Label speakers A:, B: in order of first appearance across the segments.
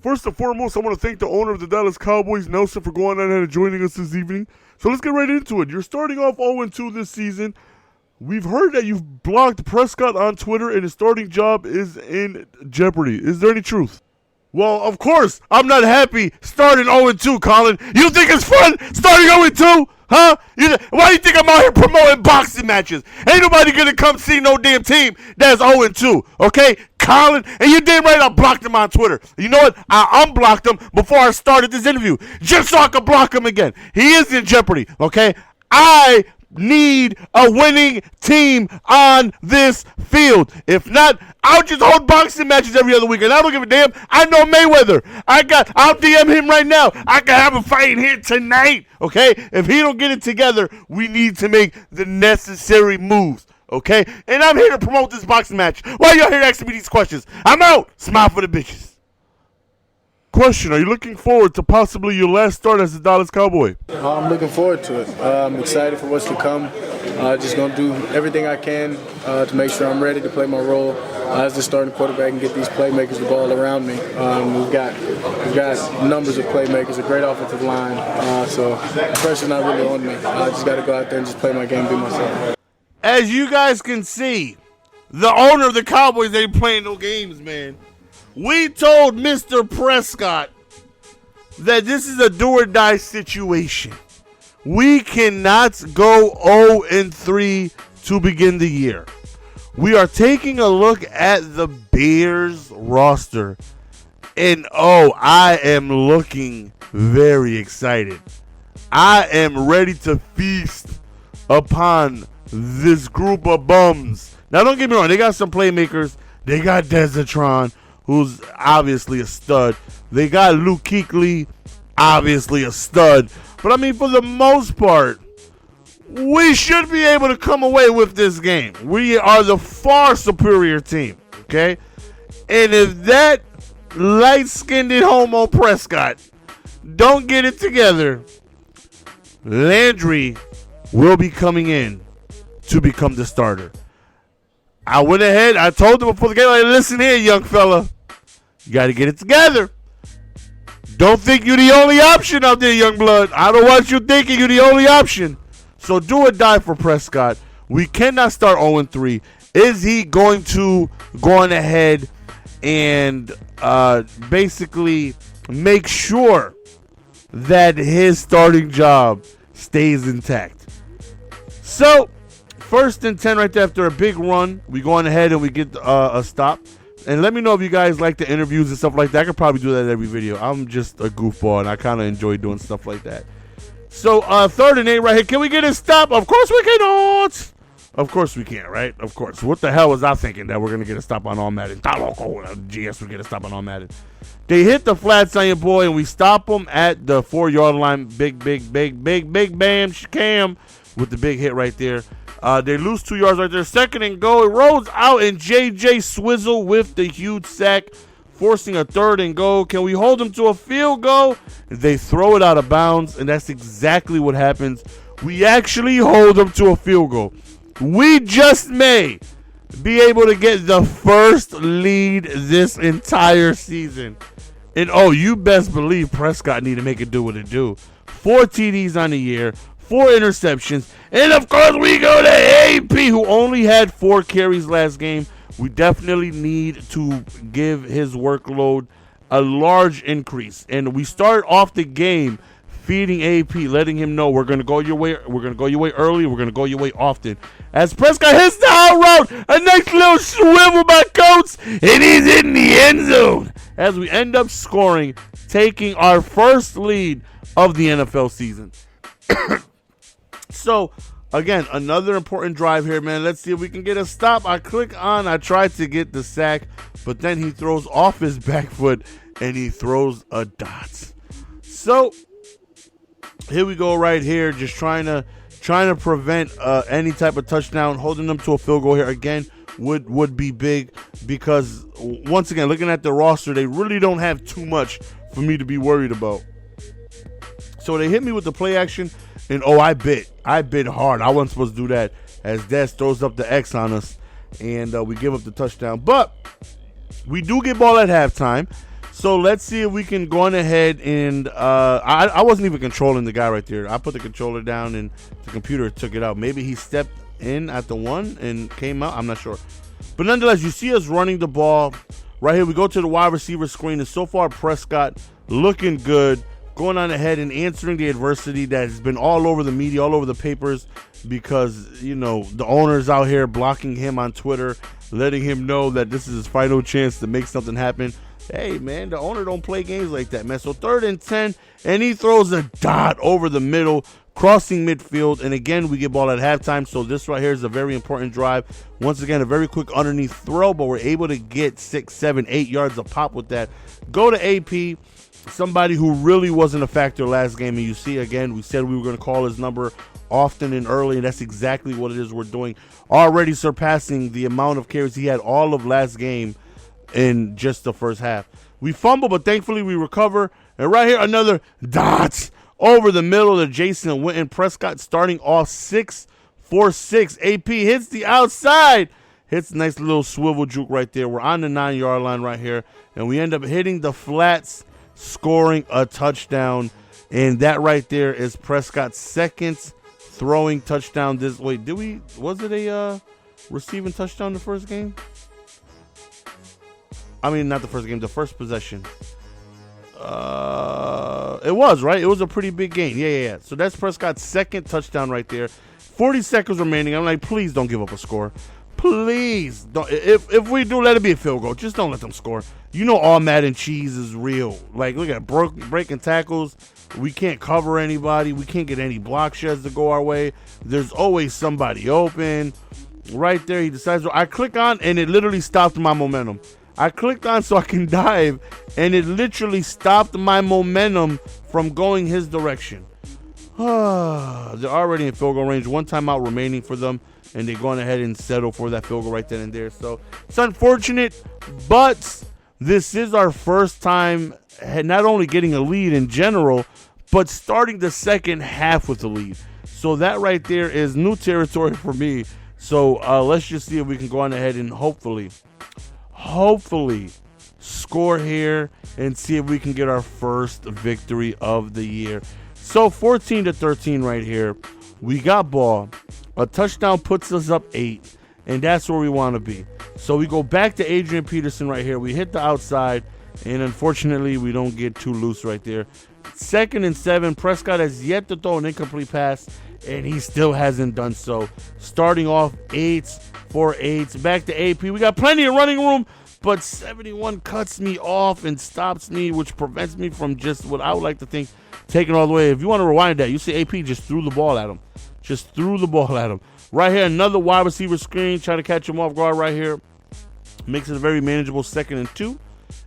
A: First and foremost, I want to thank the owner of the Dallas Cowboys, Nelson, for going on and joining us this evening. So let's get right into it. You're starting off 0-2 this season. We've heard that you've blocked Prescott on Twitter and his starting job is in jeopardy. Is there any truth? Well, of course, I'm not happy starting 0-2, Colin. You think it's fun starting 0-2? Huh? Why do you think I'm out here promoting boxing matches? Ain't nobody gonna come see no damn team that's 0-2, okay? Colin, and you damn right I blocked him on Twitter. You know what? I unblocked him before I started this interview, just so I could block him again. He is in jeopardy, okay? I need a winning team on this field. If not, I'll just hold boxing matches every other weekend. I don't give a damn. I know Mayweather. I'll DM him right now. I can have a fight here tonight. Okay? If he don't get it together, we need to make the necessary moves. Okay? And I'm here to promote this boxing match. Why y'all here asking me these questions? I'm out. Smile for the bitches. Question, are you looking forward to possibly your last start as a Dallas Cowboy?
B: I'm looking forward to it. I'm excited for what's to come. Just going to do everything I can to make sure I'm ready to play my role as the starting quarterback and get these playmakers the ball around me. We've got numbers of playmakers, a great offensive line, so the pressure's not really on me. I just got to go out there and just play my game, be myself.
A: As you guys can see, the owner of the Cowboys ain't playing no games, man. We told Mr. Prescott that this is a do-or-die situation. We cannot go 0-3 to begin the year. We are taking a look at the Bears roster, and I am looking very excited. I am ready to feast upon this group of bums. Now, don't get me wrong. They got some playmakers. They got Desatron, who's obviously a stud. They got Luke Kuechly, obviously a stud. But, I mean, for the most part, we should be able to come away with this game. We are the far superior team, okay? And if that light-skinned homo Prescott don't get it together, Landry will be coming in to become the starter. I went ahead, I told him before the game, like, listen here, young fella. You got to get it together. Don't think you're the only option out there, young blood. I don't want you thinking you're the only option. So do or die for Prescott. We cannot start 0-3. Is he going to go on ahead and basically make sure that his starting job stays intact? So, 1st and 10 right there after a big run. We go on ahead and we get a stop. And let me know if you guys like the interviews and stuff like that. I could probably do that in every video. I'm just a goofball, and I kind of enjoy doing stuff like that. So, 3rd and 8 right here. Can we get a stop? Of course we cannot. Of course we can't, right? Of course. What the hell was I thinking that we're going to get a stop on all Madden? GS would get a stop on all Madden. They hit the flats on your boy, and we stop them at the 4-yard line. Big bam, cam with the big hit right there. They lose 2 yards right there. 2nd and goal. It rolls out, and JJ Swizzle with the huge sack, forcing a 3rd and goal. Can we hold them to a field goal? They throw it out of bounds, and that's exactly what happens. We actually hold them to a field goal. We just may be able to get the first lead this entire season. And, you best believe Prescott need to make it do what it do. 4 TDs on the year. 4 interceptions. And, of course, we go to AP, who only had 4 carries last game. We definitely need to give his workload a large increase. And we start off the game feeding AP, letting him know we're going to go your way. We're going to go your way early. We're going to go your way often. As Prescott hits the out route, a nice little swivel by Coates, and he's in the end zone. As we end up scoring, taking our first lead of the NFL season. So, again, another important drive here, man. Let's see if we can get a stop. I tried to get the sack, but then he throws off his back foot, and he throws a dot. So, here we go right here, just trying to prevent any type of touchdown. Holding them to a field goal here, again, would be big because, once again, looking at the roster, they really don't have too much for me to be worried about. So they hit me with the play action, and I bit hard. I wasn't supposed to do that, as Des throws up the X on us, and we give up the touchdown. But we do get ball at halftime, So let's see if we can go on ahead and I wasn't even controlling the guy right there. I put the controller down and the computer took it out. Maybe he stepped in at the 1 and came out. I'm not sure. But nonetheless, you see us running the ball. Right here, we go to the wide receiver screen, and so far Prescott looking good, going on ahead and answering the adversity that has been all over the media, all over the papers, because, you know, the owner's out here blocking him on Twitter, letting him know that this is his final chance to make something happen. Hey, man, the owner don't play games like that, man. So 3rd and 10, and he throws a dot over the middle, crossing midfield, and again, we get ball at halftime, so this right here is a very important drive. Once again, a very quick underneath throw, but we're able to get 6, 7, 8 yards of pop with that. Go to AP, somebody who really wasn't a factor last game, and you see, again, we said we were going to call his number often and early, and that's exactly what it is we're doing, already surpassing the amount of carries he had all of last game in just the first half. We fumble, but thankfully we recover, and right here, another dots over the middle of Jason Witten. Prescott starting off 6-4-6. AP hits the outside. Hits a nice little swivel juke right there. We're on the 9-yard line right here. And we end up hitting the flats, scoring a touchdown. And that right there is Prescott's second throwing touchdown. Was it a receiving touchdown the first game? I mean, not the first game, the first possession. It was, right? It was a pretty big gain. Yeah. So that's Prescott's second touchdown right there. 40 seconds remaining. I'm like, please don't give up a score. Please don't. If we do, let it be a field goal. Just don't let them score. You know, all Madden cheese is real. Like, look at breaking tackles. We can't cover anybody. We can't get any block sheds to go our way. There's always somebody open. Right there, he decides. I click on, and it literally stopped my momentum. I clicked on so I can dive, and it literally stopped my momentum from going his direction. They're already in field goal range. 1 timeout remaining for them, and they're going ahead and settle for that field goal right then and there. So it's unfortunate, but this is our first time not only getting a lead in general, but starting the second half with a lead. So that right there is new territory for me. So let's just see if we can go on ahead and hopefully score here and see if we can get our first victory of the year. So 14-13 right here. We got ball. A touchdown puts us up 8, and that's where we want to be. So we go back to Adrian Peterson right here. We hit the outside, and unfortunately we don't get too loose right there. 2nd and 7. Prescott has yet to throw an incomplete pass, and he still hasn't done so. Starting off 8s for 8s. Back to AP. We got plenty of running room, but 71 cuts me off and stops me, which prevents me from just what I would like to think taking all the way. If you want to rewind that, you see AP just threw the ball at him. Right here, another wide receiver screen. Try to catch him off guard right here. Makes it a very manageable 2nd and 2.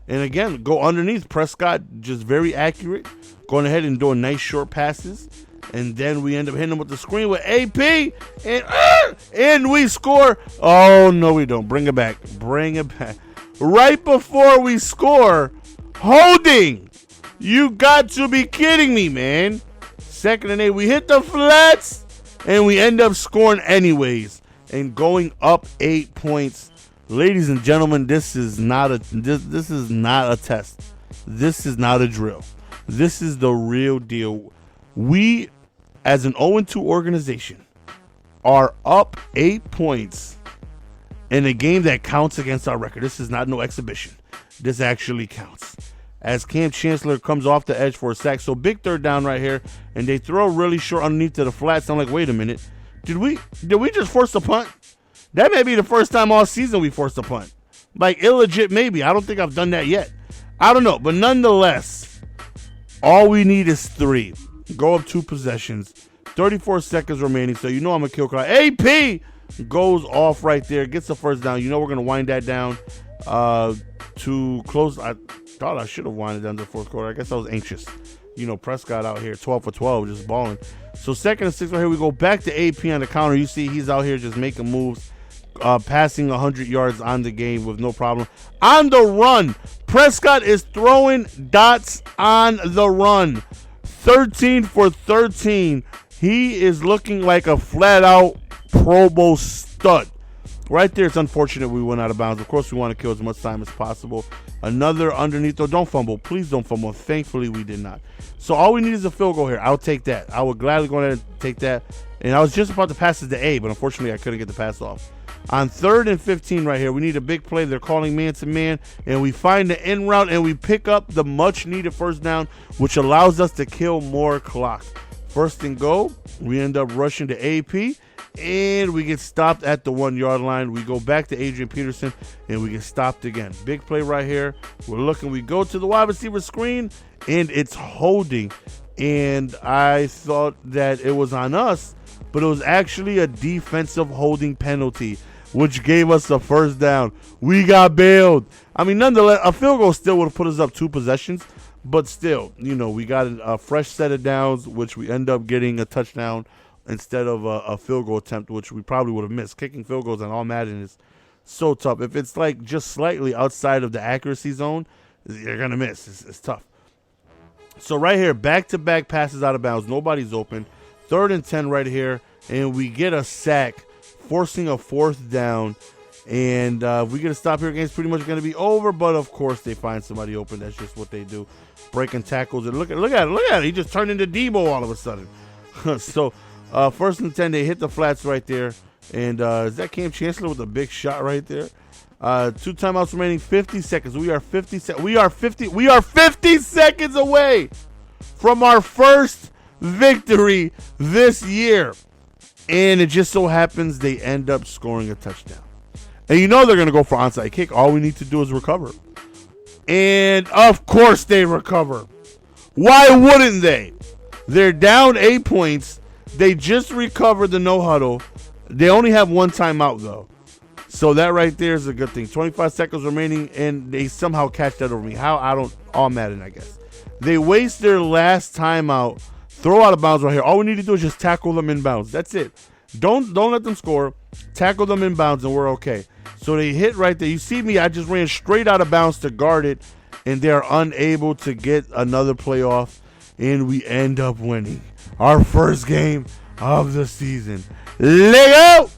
A: And again, go underneath. Prescott just very accurate. Going ahead and doing nice short passes. And then we end up hitting him with the screen with AP. And we score. Oh, no, we don't. Bring it back. Right before we score, holding. You got to be kidding me, man. 2nd and 8. We hit the flats, and we end up scoring anyways and going up 8 points. Ladies and gentlemen, this is not a test. This is not a drill. This is the real deal. We, as an 0-2 organization, are up 8 points in a game that counts against our record. This is not no exhibition. This actually counts. As Cam Chancellor comes off the edge for a sack. So big 3rd down right here, and they throw really short underneath to the flats. I'm like, wait a minute. Did we just force a punt? That may be the first time all season we forced a punt. Like, illegit maybe. I don't think I've done that yet. I don't know. But nonetheless, all we need is 3. Go up 2 possessions. 34 seconds remaining, so you know I'm a kill cry. AP goes off right there, gets the 1st down. You know we're going to wind that down to close. I thought I should have winded down to the 4th quarter. I guess I was anxious. You know, Prescott out here 12 for 12, just balling. So 2nd and 6 right here. We go back to AP on the counter. You see he's out here just making moves, passing 100 yards on the game with no problem. On the run, Prescott is throwing dots on the run. 13 for 13. He is looking like a flat-out Pro Bowl stud. Right there, it's unfortunate we went out of bounds. Of course, we want to kill as much time as possible. Another underneath, though. Don't fumble. Please don't fumble. Thankfully, we did not. So all we need is a field goal here. I'll take that. I would gladly go ahead and take that. And I was just about to pass it to A, but unfortunately, I couldn't get the pass off. On 3rd and 15 right here, we need a big play. They're calling man-to-man, and we find the end route, and we pick up the much-needed first down, which allows us to kill more clock. First and goal, we end up rushing to AP, and we get stopped at the 1-yard line. We go back to Adrian Peterson, and we get stopped again. Big play right here. We're looking. We go to the wide receiver screen, and it's holding. And I thought that it was on us, but it was actually a defensive holding penalty, which gave us the first down. We got bailed. I mean, nonetheless, a field goal still would have put us up 2 possessions, but still, we got a fresh set of downs, which we end up getting a touchdown instead of a field goal attempt, which we probably would have missed. Kicking field goals on all Madden is so tough. If it's like just slightly outside of the accuracy zone, you're going to miss. It's tough. So right here, back-to-back passes out of bounds. Nobody's open. 3rd and 10 right here, and we get a sack, forcing a 4th down. And if we get a stop here, game's pretty much going to be over. But, of course, they find somebody open. That's just what they do. Breaking tackles. And look at it. He just turned into Debo all of a sudden. So, 1st and 10, they hit the flats right there. And is that Cam Chancellor with a big shot right there? 2 timeouts remaining, 50 seconds. We are 50 seconds away from our first victory this year. And it just so happens they end up scoring a touchdown. And they're going to go for onside kick. All we need to do is recover. And, of course, they recover. Why wouldn't they? They're down 8 points. They just recovered the no-huddle. They only have 1 timeout, though. So that right there is a good thing. 25 seconds remaining, and they somehow catch that over me. How? I don't. All Madden, I guess. They waste their last timeout. Throw out of bounds right here. All we need to do is just tackle them in bounds. That's it. Don't let them score. Tackle them in bounds, and we're okay. So they hit right there. You see me, I just ran straight out of bounds to guard it, and they're unable to get another play off, and we end up winning our first game of the season. Let go!